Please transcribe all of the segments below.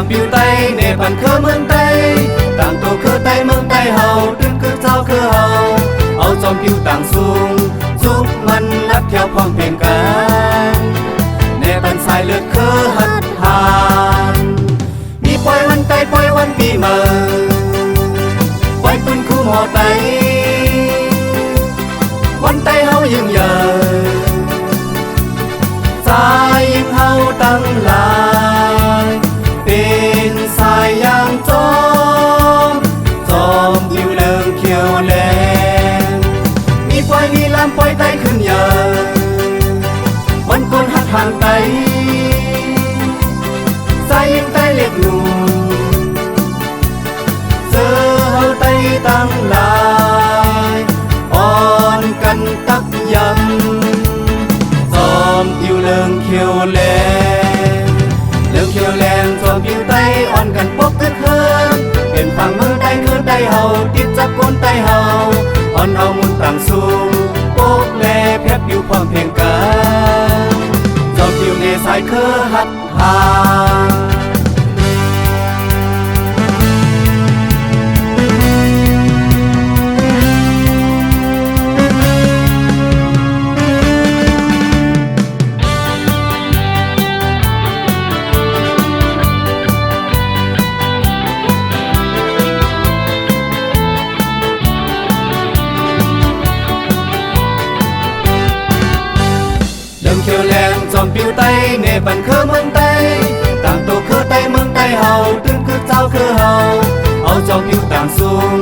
อมปิวไตเนปันคือเมืองไตต่างตัวคือไตเมืองไตเฮาตึงคือเจ้าคือเฮาเอาจอมปิวต่างสูงจุกมันรักแถวพร้อมเพลงกันเนปันสายเลือดคือหัดหานมีปล่อยวันไตปล่อยวันปีเมื่อปล่อยปืนคู่หมอไตวันไตเฮายิ่งใหญ่สายยิ่งเฮาตั้งหลายเป็นสายยางจอมอยู่เลิงเขียวแลงมีปล่อยมีลำปล่อยไตขึ้นใหญ่วันก้นหัดทางไตสายยิ่งไตเล็กหนูเจอเฮาไตตั้งหลายอ่อนกันตักยำอยู่เลิงเขียวแลงเลิงเขียวแลงจอมอยู่ไตอ่อนกันปกคือเคินเป็นฝั่งเมืองไตคือไตเฮาติดจับก้นไตเฮาอ่อนเฮามุนต่างสูงปกแลแพบอยู่พร้อมเพลงกันจอมอยู่ในสายคือหัดหาเขียวแหลงจอมปิวไตเนปันคือเมืองไตต่างตัวคือไตเมืองไตเฮาตึงคือเจ้าคือเฮาเอาจอมปิวต่างสูง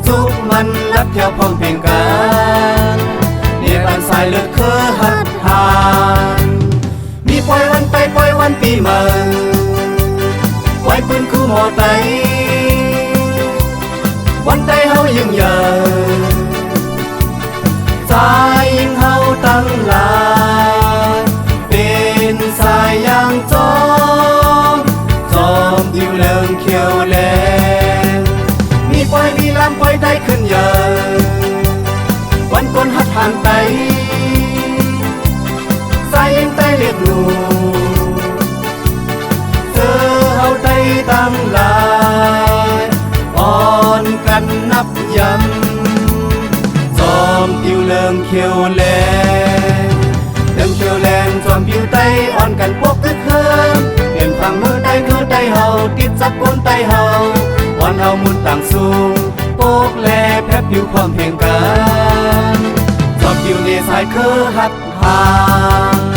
จุกมันรักแถวพร้อมเพลงกันเนปันสายเลือดคือหัดหานมีปล่อยวันไตปล่อยวันปีเมื่อปล่อยปืนคู่หมอไตวันไตเฮายิ่งใหญ่สายยิ่งเฮาตั้งหลายเป็นสายยางจอมอยู่เลิงเขียวแลงมีปล่อยมีลำปล่อยไตขึ้นใหญ่วันก้นหัดทางไตสายยิ่งไตเรียกหนูเจอเฮาไตตั้งหลายอ่อนกันนับยำอยู่เลิงเขียวแลงเลิงเขียวแลงจอมอยู่ไตอ่อนกันปกคือเคินเห็นฝั่งมือไตคือไตเฮาติดจับก้นไตเฮาอ่อนเฮามุนต่างสูงปกแลแพบอยู่พร้อมเพลงกันจอมอยู่ในสายคือหัดหาง